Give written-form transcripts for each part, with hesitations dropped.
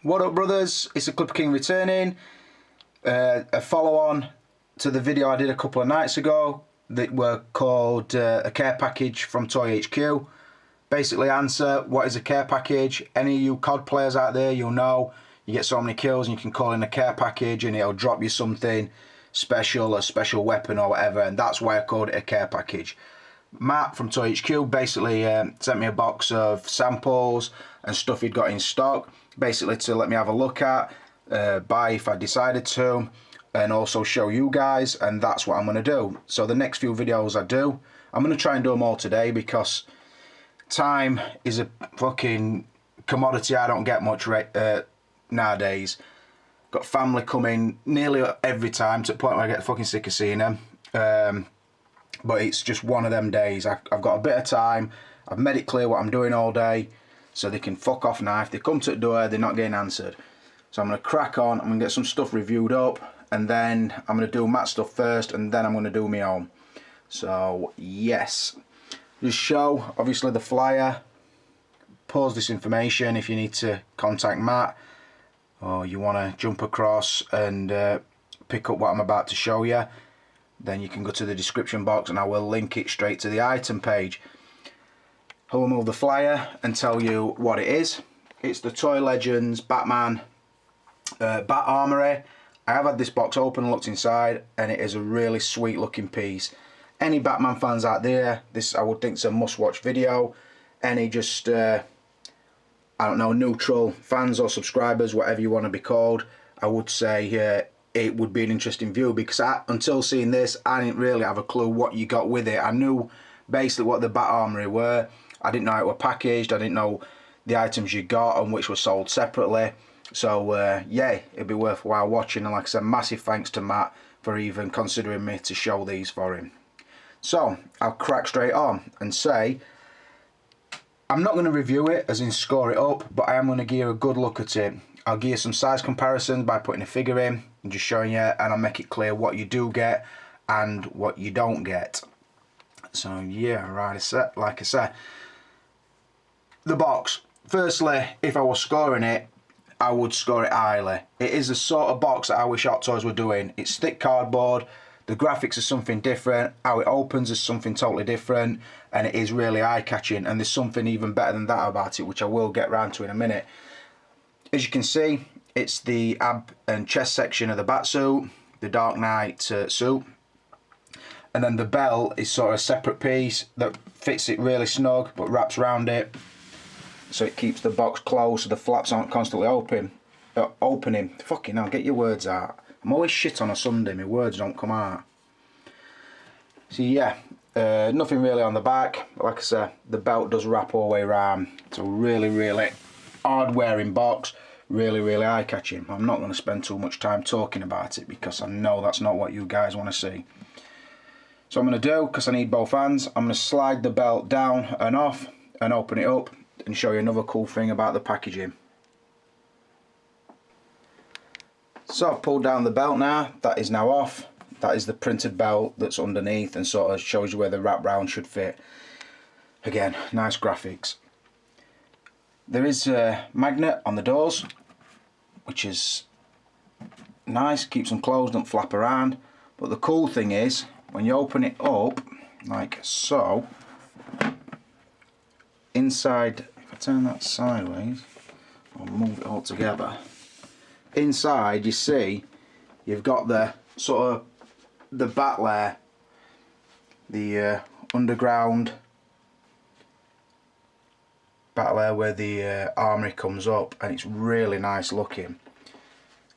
What up, brothers? It's the Clipper King returning. A follow-on to the video I did a couple of nights ago that were called a care package from Toy HQ. Basically answer, what is a care package? Any of you COD players out there, you'll know you get so many kills and you can call in a care package and it'll drop you something special, a special weapon or whatever, and that's why I called it a care package. Matt from Toy HQ basically sent me a box of samples and stuff he'd got in stock, basically to let me have a look at, buy if I decided to, and also show you guys, and that's what I'm going to do. So the next few videos I do, I'm going to try and do them all today because time is a fucking commodity I don't get much nowadays. Got family coming nearly every time to the point where I get fucking sick of seeing them. But it's just one of them days. I've got a bit of time. I've made it clear what I'm doing all day, so they can fuck off now. If they come to the door, they're not getting answered. So I'm going to crack on. I'm going to get some stuff reviewed up, and then I'm going to do Matt's stuff first, and then I'm going to do my own. So yes, just show obviously the flyer. Pause this information if you need to contact Matt, or you want to jump across and pick up what I'm about to show you. Then you can go to the description box and I will link it straight to the item page. I will move the flyer and tell you what it is. It's the Toy Legends Batman Bat Armory. I have had this box open and looked inside, and it is a really sweet looking piece. Any Batman fans out there, this I would think is a must watch video. Any just I don't know, neutral fans or subscribers, whatever you want to be called, I would say it would be an interesting view, because until seeing this I didn't really have a clue what you got with it. I knew basically what the Bat Armory were. I didn't know how it were packaged. I didn't know the items you got and which were sold separately. So yeah, it'd be worthwhile watching, and like I said, massive thanks to Matt for even considering me to show these for him. So I'll crack straight on and say, I'm not going to review it as in score it up, but I am going to give you a good look at it. I'll give you some size comparisons by putting a figure in and just showing you, and I'll make it clear what you do get and what you don't get. So yeah, right, like I said, the box. Firstly, if I was scoring it, I would score it highly. It is the sort of box that I wish Hot Toys were doing. It's thick cardboard, the graphics are something different, how it opens is something totally different, and it is really eye-catching, and there's something even better than that about it, which I will get round to in a minute. As you can see, it's the ab and chest section of the Batsuit, the Dark Knight suit, and then the belt is sort of a separate piece that fits it really snug but wraps around it, so it keeps the box closed so the flaps aren't constantly opening. Fucking hell, get your words out. I'm always shit on a Sunday, my words don't come out. So yeah, nothing really on the back. Like I said, the belt does wrap all the way around. It's a really, really hard wearing box, really, really eye catching. I'm not going to spend too much time talking about it because I know that's not what you guys want to see. So I'm going to do, because I need both hands, I'm going to slide the belt down and off and open it up and show you another cool thing about the packaging. So I've pulled down the belt now, that is now off. That is the printed belt that's underneath and sort of shows you where the wrap round should fit. Again, nice graphics. There is a magnet on the doors, which is nice, keeps them closed, don't flap around. But the cool thing is, when you open it up, like so, inside, if I turn that sideways, I'll move it all together. Inside you see you've got the sort of the bat layer, the underground bat layer where the armory comes up, and it's really nice looking.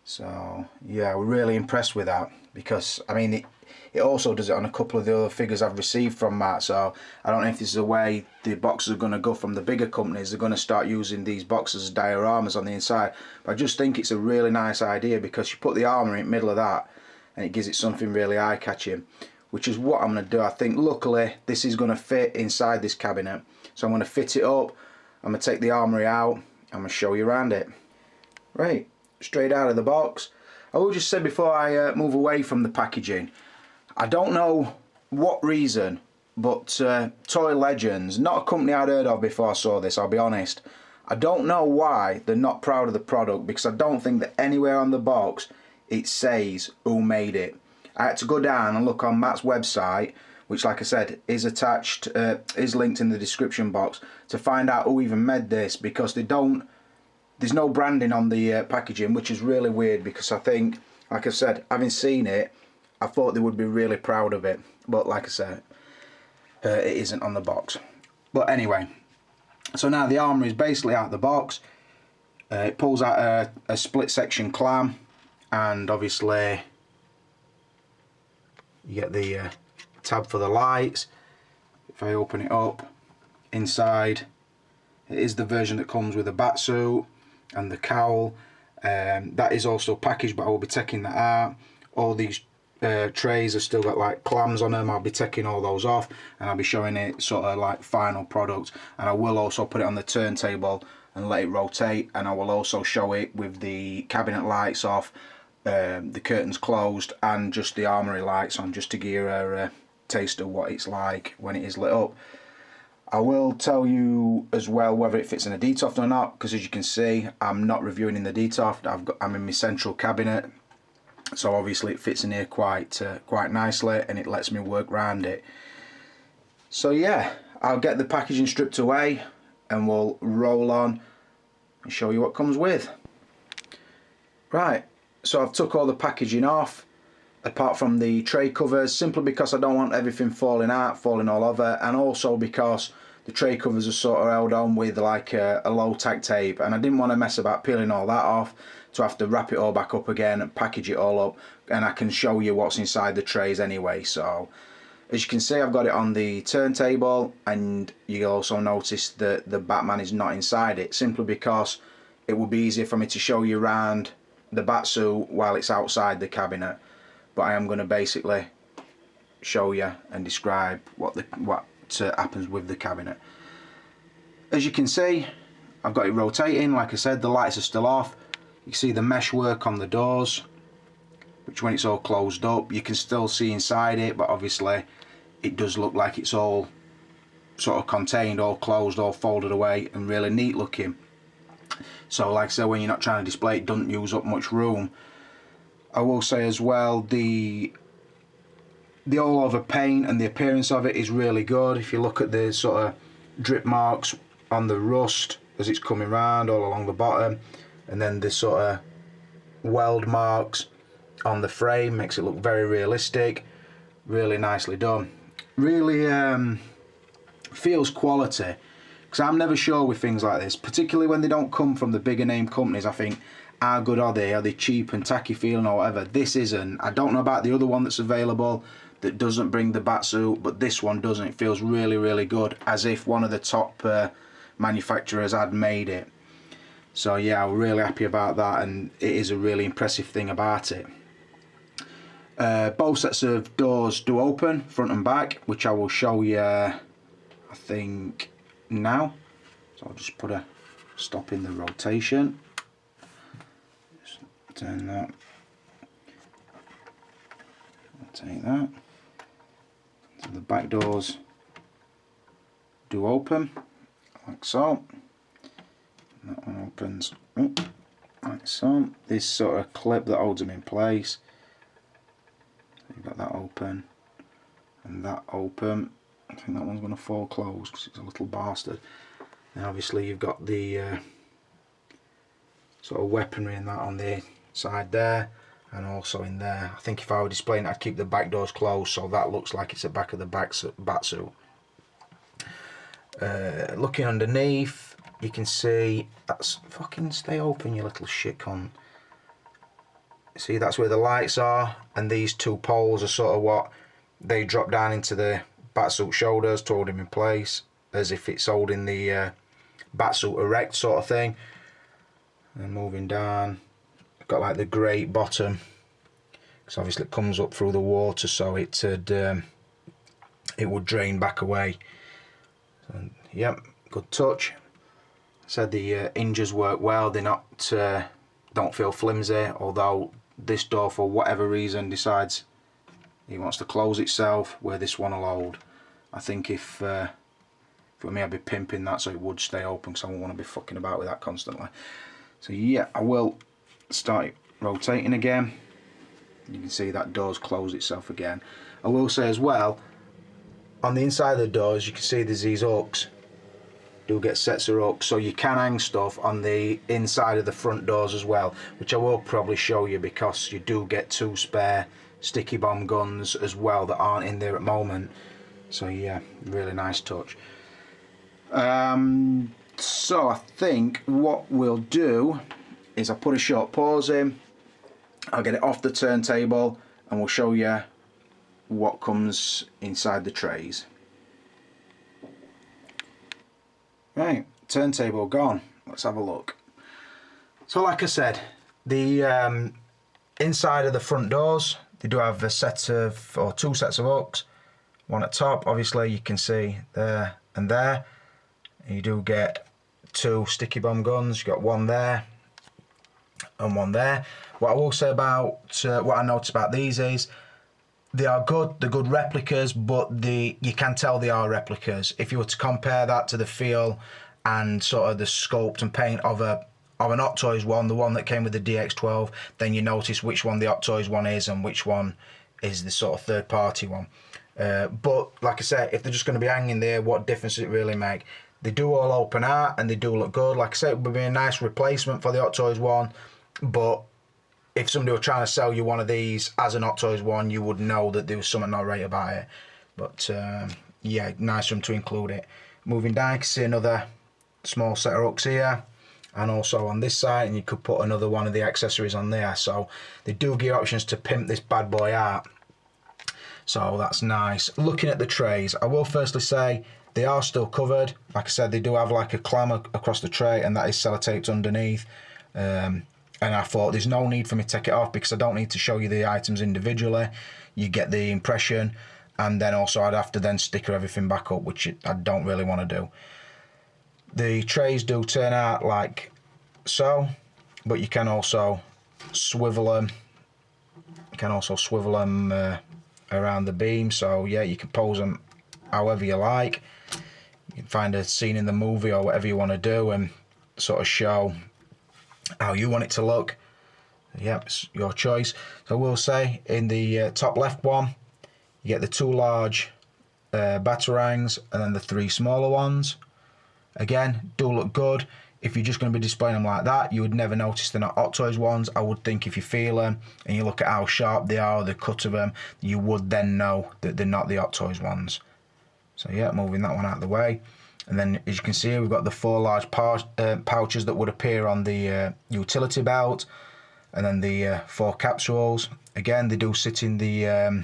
So yeah, we're really impressed with that, because I mean it also does it on a couple of the other figures I've received from Matt. So I don't know if this is the way the boxes are going to go from the bigger companies. They're going to start using these boxes as dioramas on the inside, but I just think it's a really nice idea, because you put the armour in the middle of that and it gives it something really eye-catching, which is what I'm going to do. I think luckily this is going to fit inside this cabinet, so I'm going to fit it up. I'm going to take the armory out, I'm going to show you around it. Right, straight out of the box. I will just say before I move away from the packaging, I don't know what reason, but Toy Legends, not a company I'd heard of before I saw this, I'll be honest. I don't know why they're not proud of the product, because I don't think that anywhere on the box it says who made it. I had to go down and look on Matt's website, which, like I said, is attached, is linked in the description box, to find out who even made this, because they don't, there's no branding on the packaging, which is really weird, because I think, like I said, having seen it, I thought they would be really proud of it, but like I said, it isn't on the box. But anyway, so now the Armory is basically out of the box. It pulls out a split section clam, and obviously you get the tab for the lights. If I open it up, inside it is the version that comes with the bat suit and the cowl. That is also packaged, but I will be taking that out. All these trays have still got like clams on them. I'll be taking all those off, and I'll be showing it sort of like final product. And I will also put it on the turntable and let it rotate, and I will also show it with the cabinet lights off, the curtains closed, and just the Armory lights on, just to give you a taste of what it's like when it is lit up. I will tell you as well whether it fits in a detoffer or not, because as you can see, I'm not reviewing in the detoffer. I'm in my central cabinet, so obviously it fits in here quite nicely, and it lets me work around it. So yeah, I'll get the packaging stripped away and we'll roll on and show you what comes with. Right, so I've took all the packaging off, apart from the tray covers, simply because I don't want everything falling out, falling all over, and also because the tray covers are sort of held on with like a low tack tape, and I didn't want to mess about peeling all that off to have to wrap it all back up again and package it all up, and I can show you what's inside the trays anyway. So as you can see, I've got it on the turntable, and you'll also notice that the Batman is not inside it, simply because it will be easier for me to show you around the Batsuit while it's outside the cabinet. But I am going to basically show you and describe what happens with the cabinet. As you can see, I've got it rotating. Like I said, the lights are still off. You can see the meshwork on the doors, which when it's all closed up, you can still see inside it, but obviously it does look like it's all sort of contained, all closed, all folded away, and really neat looking. So like I said, when you're not trying to display it, doesn't use up much room. I will say as well, the all over paint and the appearance of it is really good. If you look at the sort of drip marks on the rust as it's coming round all along the bottom, and then the sort of weld marks on the frame, makes it look very realistic. Really nicely done. Really feels quality, because I'm never sure with things like this, particularly when they don't come from the bigger name companies. I think, how good are they? Are they cheap and tacky feeling or whatever? This isn't. I don't know about the other one that's available that doesn't bring the Batsuit, but this one doesn't. It feels really, really good, as if one of the top manufacturers had made it. So yeah, I'm really happy about that, and it is a really impressive thing about it. Both sets of doors do open, front and back, which I will show you, I think, now. So I'll just put a stop in the rotation. Just turn that. I'll take that. So the back doors do open, like so. And that one opens up, like so. This sort of clip that holds them in place. You've got that open and that open. I think that one's going to fall closed because it's a little bastard. And obviously you've got the sort of weaponry and that on the side there, and also in there. I think if I were displaying it, I'd keep the back doors closed so that looks like it's the back of the Batsuit. Looking underneath, you can see that's fucking stay open, you little shit cunt. See, that's where the lights are, and these two poles are sort of what they drop down into the Batsuit shoulders to hold him in place, as if it's holding the Batsuit erect sort of thing. And moving down, got like the grate bottom, because obviously it comes up through the water, so it would drain back away. So, yep, good touch. Said the hinges work well. They're not don't feel flimsy, although this door, for whatever reason, decides he wants to close itself, where this one will hold. I think if For me, I'd be pimping that so it would stay open, because I won't want to be fucking about with that constantly. So yeah, I will start rotating again. You can see that door's closed itself again. I will say as well, on the inside of the doors, you can see there's these hooks. Do get sets of hooks, so you can hang stuff on the inside of the front doors as well, which I will probably show you, because you do get 2 spare sticky bomb guns as well that aren't in there at the moment. So yeah, really nice touch. So I think what we'll do is I'll put a short pause in, I'll get it off the turntable, and we'll show you what comes inside the trays. Right, turntable gone. Let's have a look. So like I said, the inside of the front doors, they do have a set of, or 2 sets of hooks. One at top, obviously you can see there and there. You do get 2 sticky bomb guns. You got one there and one there. What I will say about what I noticed about these is they are good. They're good replicas, but you can tell they are replicas. If you were to compare that to the feel and sort of the sculpt and paint of an Hot Toys one, the one that came with the DX12, then you notice which one the Hot Toys one is and which one is the sort of third party one. But like I said, if they're just going to be hanging there, what difference does it really make? They do all open out and they do look good. Like I said, it would be a nice replacement for the Hot Toys one, but if somebody were trying to sell you one of these as an Hot Toys one, you would know that there was something not right about it. But yeah, nice for them to include it. Moving down, you can see another small set of hooks here, and also on this side, and you could put another one of the accessories on there. So they do give you options to pimp this bad boy out. So that's nice. Looking at the trays, I will firstly say they are still covered. Like I said, they do have like a clamp across the tray, and that is sellotaped underneath. And I thought there's no need for me to take it off, because I don't need to show you the items individually. You get the impression, and then also I'd have to then sticker everything back up, which I don't really want to do. The trays do turn out like so, but you can also swivel them. You can also swivel them around the beam, so yeah, you can pose them however you like. You can find a scene in the movie or whatever you want to do and sort of show how you want it to look. Yep, it's your choice. So I will say, in the top left one, you get the 2 large batarangs and then the 3 smaller ones. Again, do look good. If you're just going to be displaying them like that, you would never notice they're not Hot Toys ones. I would think if you feel them and you look at how sharp they are, the cut of them, you would then know that they're not the Hot Toys ones. So yeah, moving that one out of the way. And then, as you can see, we've got the 4 large pouches that would appear on the utility belt, and then the 4 capsules. Again, they do sit in the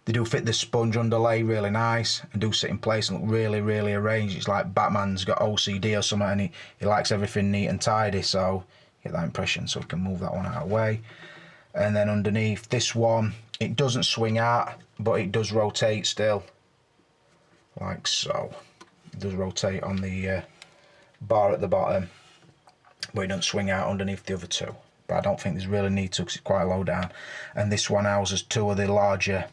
they do fit the sponge underlay really nice, and do sit in place and look really, really arranged. It's like Batman's got OCD or something, and he likes everything neat and tidy, so you get that impression. So we can move that one out of the way. And then underneath this one, it doesn't swing out, but it does rotate still, like so. It does rotate on the bar at the bottom, but it doesn't swing out underneath the other 2. But I don't think there's really need to, because it's quite low down. And this one houses 2 of the larger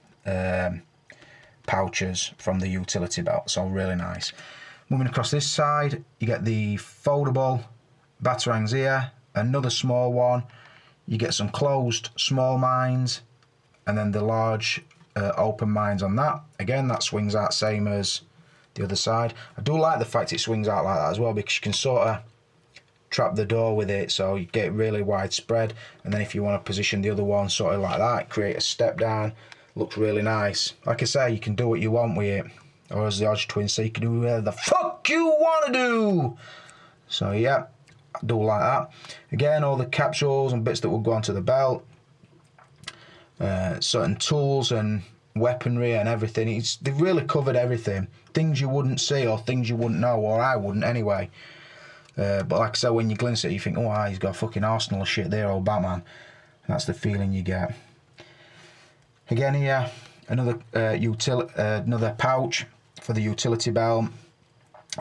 pouches from the utility belt, so really nice. Moving across this side, you get the foldable batarangs here, another small one. You get some closed small mines, and then the large open mines on that. Again, that swings out same as the other side. I do like the fact it swings out like that as well, because you can sort of trap the door with it, so you get really widespread. And then if you want to position the other one sort of like that, create a step down, looks really nice. Like I say, you can do what you want with it, or as the Hodge twins say, you can do whatever the fuck you want to do. So yeah, I do like that. Again, all the capsules and bits that will go onto the belt, certain tools and weaponry and everything. They've really covered everything. Things you wouldn't see, or things you wouldn't know, or I wouldn't anyway. But like I said, when you glance at it, you think, oh, he's got a fucking arsenal of shit there, old Batman. And that's the feeling you get. Again here, another another pouch for the utility belt.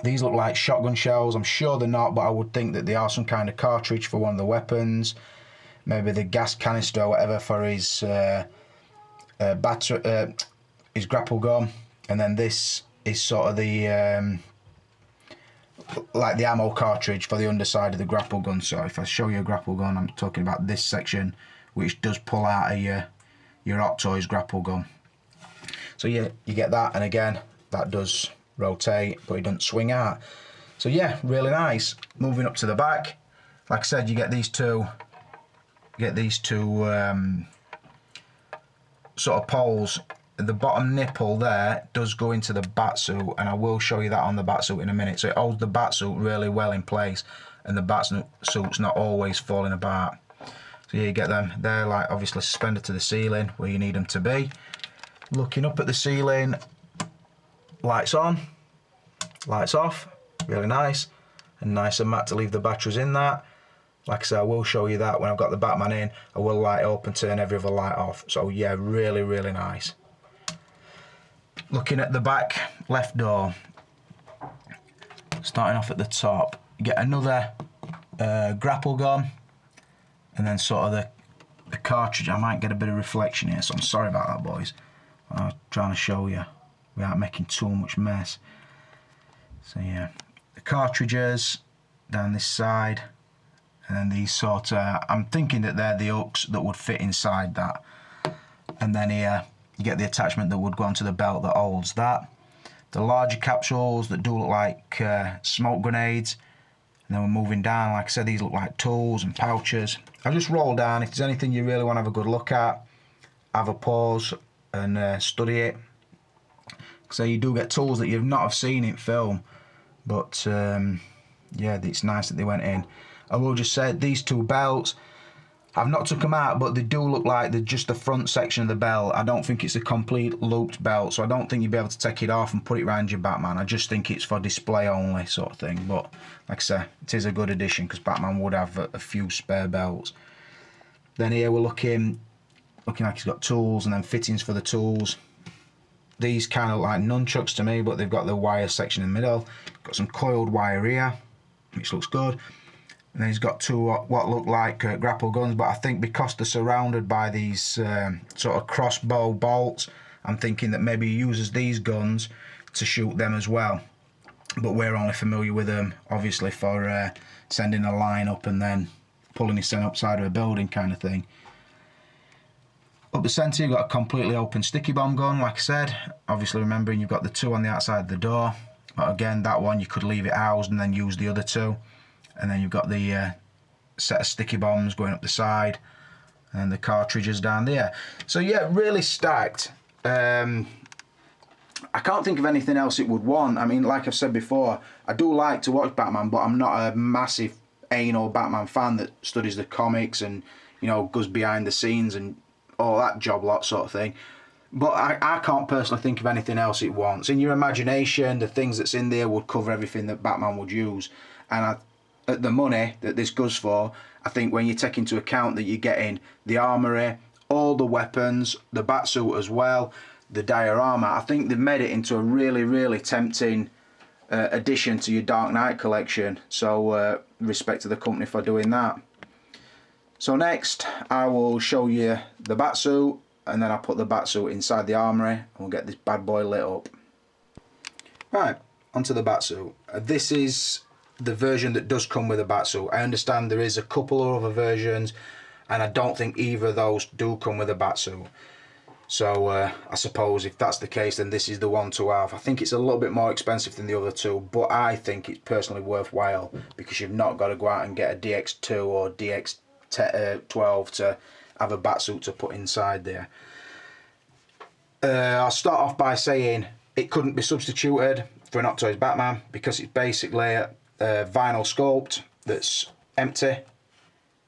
These look like shotgun shells. I'm sure they're not, but I would think that they are some kind of cartridge for one of the weapons. Maybe the gas canister or whatever for his his grapple gun. And then this is sort of the like the ammo cartridge for the underside of the grapple gun. So if I show you a grapple gun, I'm talking about this section, which does pull out of your Hot Toys grapple gun. So yeah, you get that, and again, that does rotate, but it doesn't swing out. So yeah, really nice. Moving up to the back, like I said, you get these two sort of poles. The bottom nipple there does go into the batsuit, and I will show you that on the batsuit in a minute. So it holds the batsuit really well in place, and the batsuit's not always falling apart. So yeah, you get them. They're like obviously suspended to the ceiling where you need them to be. Looking up at the ceiling, lights on, lights off, really nice, and nice and matte to leave the batteries in that. Like I said, I will show you that when I've got the Batman in. I will light it up and turn every other light off. So yeah, really, really nice. Looking at the back left door, starting off at the top, you get another grapple gun, and then sort of the cartridge. I might get a bit of reflection here, so I'm sorry about that, boys. I'm trying to show you without making too much mess. So yeah, the cartridges down this side, and then these sort of, I'm thinking that they're the hooks that would fit inside that. And then here, you get the attachment that would go onto the belt that holds that. The larger capsules that do look like smoke grenades. And then we're moving down, like I said, these look like tools and pouches. I'll just roll down. If there's anything you really want to have a good look at, have a pause and study it. So you do get tools that you've not have seen in film, but yeah, it's nice that they went in. I will just say these two belts, I've not took them out, but they do look like they're just the front section of the belt. I don't think it's a complete looped belt, so I don't think you'd be able to take it off and put it around your Batman. I just think it's for display only sort of thing. But like I say, it is a good addition because Batman would have a few spare belts. Then here we're looking like he's got tools and then fittings for the tools. These kind of like nunchucks to me, but they've got the wire section in the middle. Got some coiled wire here, which looks good. And then he's got two what look like grapple guns, but I think because they're surrounded by these sort of crossbow bolts, I'm thinking that maybe he uses these guns to shoot them as well. But we're only familiar with them, obviously, for sending a line up and then pulling his son upside of a building kind of thing. Up the centre, you've got a completely open sticky bomb gun, like I said. Obviously, remembering you've got the two on the outside of the door. But again, that one you could leave it housed and then use the other two. And then you've got the set of sticky bombs going up the side, and the cartridges down there. So yeah, really stacked. I can't think of anything else it would want. I mean, like I've said before, I do like to watch Batman, but I'm not a massive anal Batman fan that studies the comics and, you know, goes behind the scenes and all that job lot sort of thing. But I can't personally think of anything else it wants. In your imagination, the things that's in there would cover everything that Batman would use. And at the money that this goes for, I think when you take into account that you're getting the Armory, all the weapons, the Batsuit as well, the diorama, I think they've made it into a really, really tempting addition to your Dark Knight collection. So respect to the company for doing that. So next, I will show you the Batsuit, and then I'll put the Batsuit inside the Armory, and we'll get this bad boy lit up. Right, onto the Batsuit. This is the version that does come with a Batsuit. I understand there is a couple of other versions, and I don't think either of those do come with a Batsuit. So I suppose if that's the case, then this is the one to have. I think it's a little bit more expensive than the other two, but I think it's personally worthwhile because you've not got to go out and get a DX2 or DX12 to have a Batsuit to put inside there. I'll start off by saying it couldn't be substituted for an Hot Toys Batman because it's basically a vinyl sculpt that's empty.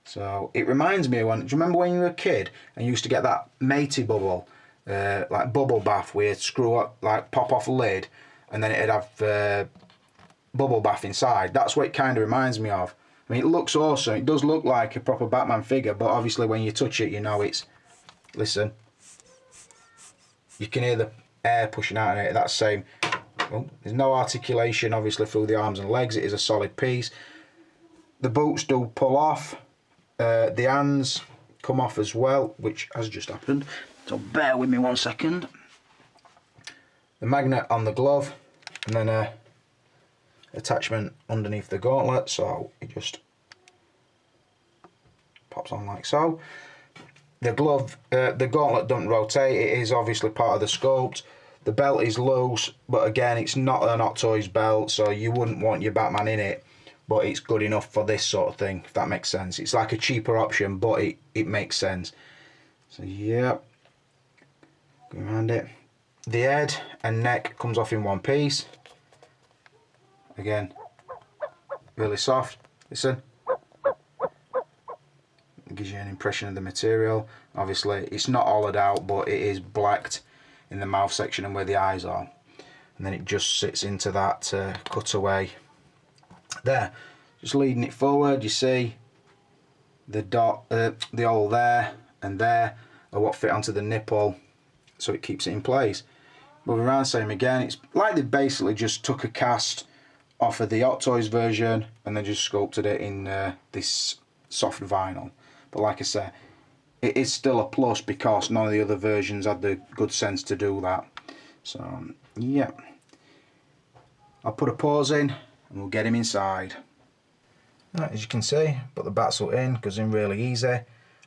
So it reminds me of do you remember when you were a kid and you used to get that matey bubble, like bubble bath where you'd screw up, like pop off a lid, and then it'd have bubble bath inside? That's what it kind of reminds me of. I mean, it looks awesome. It does look like a proper Batman figure, but obviously when you touch it, you know it's, listen, you can hear the air pushing out of it. That's same. Well, there's no articulation obviously through the arms and legs. It is a solid piece. The boots do pull off. The hands come off as well, which has just happened. So bear with me 1 second. The magnet on the glove and then a attachment underneath the gauntlet, so it just pops on like so. The glove, the gauntlet doesn't rotate, it is obviously part of the sculpt. The belt is loose, but again, it's not an Hot Toys belt, so you wouldn't want your Batman in it, but it's good enough for this sort of thing, if that makes sense. It's like a cheaper option, but it makes sense. So yeah, go around it. The head and neck comes off in one piece. Again, really soft. Listen. It gives you an impression of the material. Obviously, it's not hollowed out, but it is blacked in the mouth section and where the eyes are. And then it just sits into that cutaway there. Just leading it forward, you see the dot, the hole there and there are what fit onto the nipple, so it keeps it in place. Moving around, same again. It's like they basically just took a cast off of the Hot Toys version and then just sculpted it in this soft vinyl. But like I said, it is still a plus because none of the other versions had the good sense to do that. So yeah, I'll put a pause in and we'll get him inside. Right, as you can see, put the Batsuit in, goes in really easy.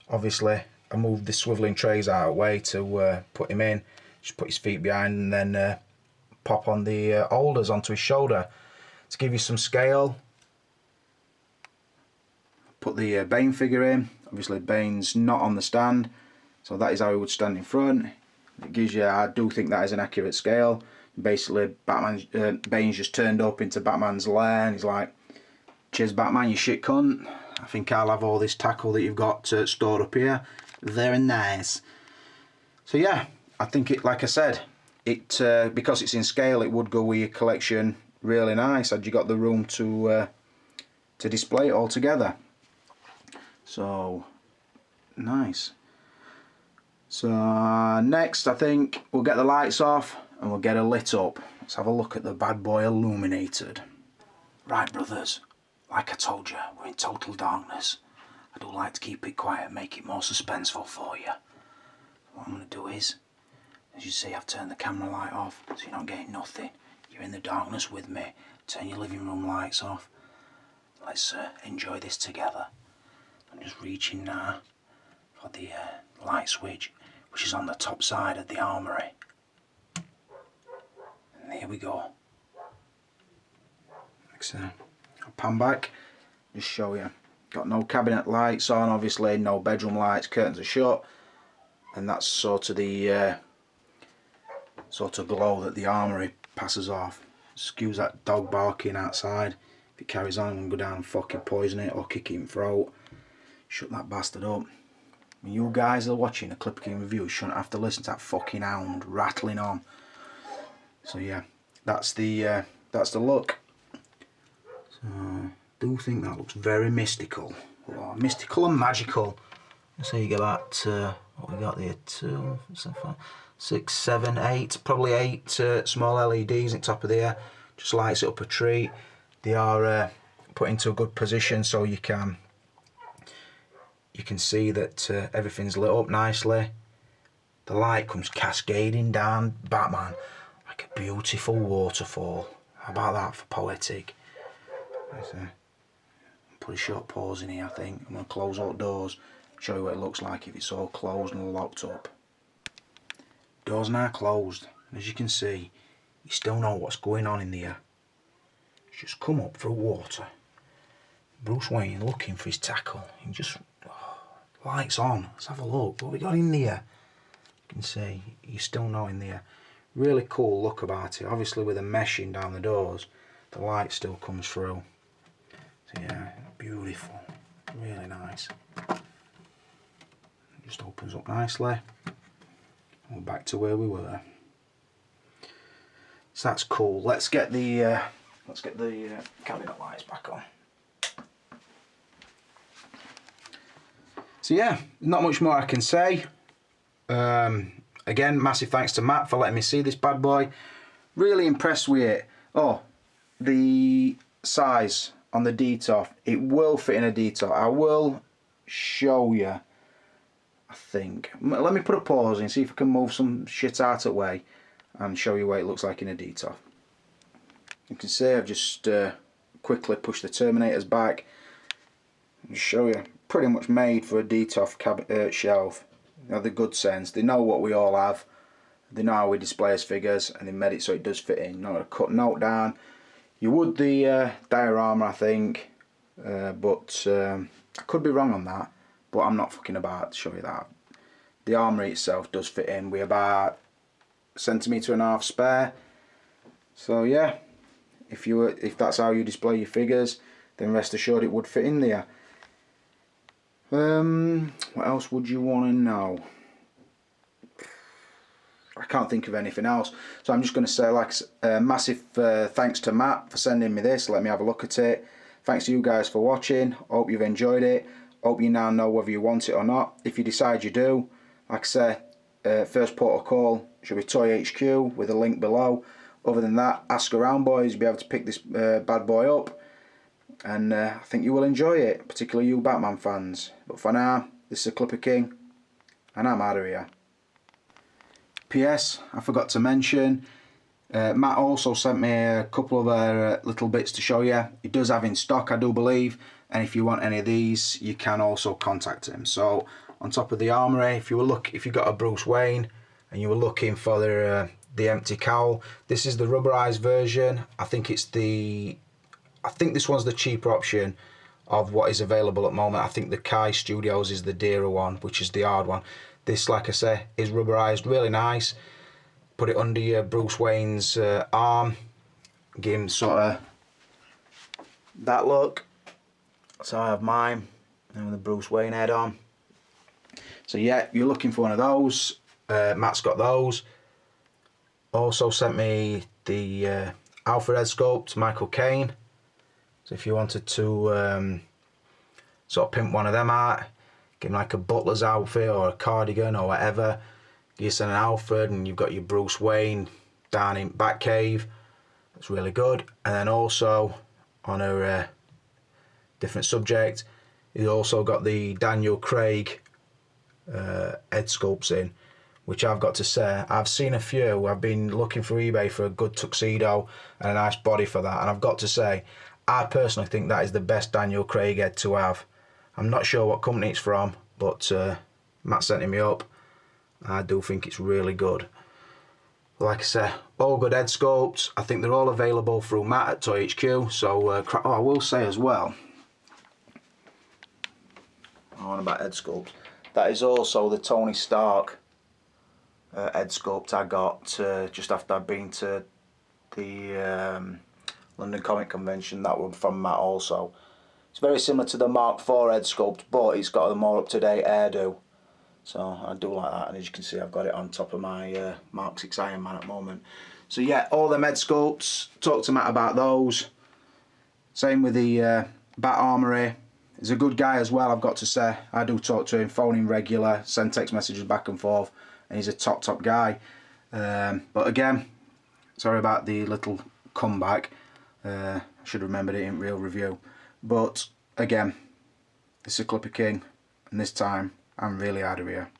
Obviously I moved the swivelling trays out of the way to put him in. Just put his feet behind and then pop on the holders onto his shoulder. To give you some scale, put the Bane figure in. Obviously Bane's not on the stand, so that is how he would stand in front. It gives you, I do think that is an accurate scale. Basically Bane's just turned up into Batman's lair and he's like, cheers Batman, you shit cunt. I think I'll have all this tackle that you've got stored up here. Very nice. So yeah, I think it, like I said, it because it's in scale, it would go with your collection really nice had you got the room to display it all together. So nice. So next I think we'll get the lights off and we'll get it lit up. Let's have a look at the bad boy illuminated. Right brothers, like I told you, we're in total darkness. I do like to keep it quiet, make it more suspenseful for you. What I'm going to do is, as you see, I've turned the camera light off so you're not getting nothing. You're in the darkness with me. Turn your living room lights off. Let's enjoy this together. I'm just reaching now for the light switch, which is on the top side of the armory. And there we go. I'll pan back, just show you. Got no cabinet lights on, obviously, no bedroom lights, curtains are shut, and that's sort of the glow that the armory passes off. Excuse that dog barking outside. If it carries on, I'm going to go down and fucking poison it or kick it in the throat. Shut that bastard up. When you guys are watching a Clipper King review, you shouldn't have to listen to that fucking hound rattling on. So yeah, that's the look. So I do think that looks very mystical. Oh, mystical and magical. So you get that, what we got there, 2, 6, 7, 8, probably 8 small LEDs at the top of there. Just lights it up a treat. They are put into a good position so you can see that everything's lit up nicely. The light comes cascading down Batman like a beautiful waterfall. How about that for poetic? Put a short pause in here, I think. I'm going to close all the doors, show you what it looks like if it's all closed and locked up. Doors now closed, and as you can see, you still know what's going on in there. It's just come up through water. Bruce Wayne looking for his tackle. He just lights on. Let's have a look. What we got in there? You can see you still know in there. Really cool look about it. Obviously with the meshing down the doors, the light still comes through. So yeah, beautiful. Really nice. It just opens up nicely. We're back to where we were. So that's cool. Let's get the cabinet lights back on. So yeah, not much more I can say. Again, massive thanks to Matt for letting me see this bad boy. Really impressed with it. Oh, the size on the detail. It will fit in a detail. I will show you, I think. Let me put a pause and see if I can move some shit out of the way and show you what it looks like in a detail. You can see I've just quickly pushed the terminators back. I'll show you, pretty much made for a DTOF shelf. You know, the good sense, they know what we all have, they know how we display as figures, and they made it so it does fit in. Not a cut note down. You would the diorama, I think, but I could be wrong on that, but I'm not fucking about to show you that. The Armory itself does fit in. We're about 1.5 cm spare. So yeah, if that's how you display your figures, then rest assured it would fit in there. What else would you want to know? I can't think of anything else, so I'm just going to say, like, massive thanks to Matt for sending me this. Let me have a look at it. Thanks to you guys for watching. Hope you've enjoyed it. Hope you now know whether you want it or not. If you decide you do, like I say, first port of call should be Toy HQ with a link below. Other than that, ask around, boys. You'll be able to pick this bad boy up, and I think you will enjoy it, particularly you Batman fans. But for now, this is the Clipper King, and I'm out of here. P.S. I forgot to mention, Matt also sent me a couple of other little bits to show you. He does have in stock, I do believe, and if you want any of these, you can also contact him. So on top of the Armory, if you got a Bruce Wayne and you were looking for the empty cowl, this is the rubberized version. I think this one's the cheaper option of what is available at the moment. I think the Kai Studios is the dearer one, which is the hard one. This, like I say, is rubberized, really nice. Put it under your Bruce Wayne's arm, give him sort of that look. So I have mine, and with the Bruce Wayne head on. So yeah, you're looking for one of those. Matt's got those. Also sent me the Alfred head sculpt, Michael Caine. So if you wanted to sort of pimp one of them out, give him like a butler's outfit or a cardigan or whatever, you send an Alfred and you've got your Bruce Wayne down in Batcave. That's really good. And then also on a different subject, he's also got the Daniel Craig head sculpts in, which I've got to say, I've seen a few. I've been looking for eBay for a good tuxedo and a nice body for that, and I've got to say, I personally think that is the best Daniel Craig head to have. I'm not sure what company it's from, but Matt sent it me up. I do think it's really good. Like I say, all good head sculpts. I think they're all available through Matt at Toy HQ. So, I will say as well, on about head sculpts, that is also the Tony Stark head sculpt I got just after I'd been to the London Comic Convention. That one from Matt also. It's very similar to the Mark IV head sculpt, but it's got a more up-to-date hairdo. So I do like that, and as you can see, I've got it on top of my Mark VI Iron Man at the moment. So yeah, all the head sculpts, talk to Matt about those. Same with the Bat Armory. He's a good guy as well, I've got to say. I do talk to him, phone him regular, send text messages back and forth, and he's a top guy. But again, sorry about the little comeback. I should have remembered it in real review. But again, this is Clipper King, and this time I'm really out of here.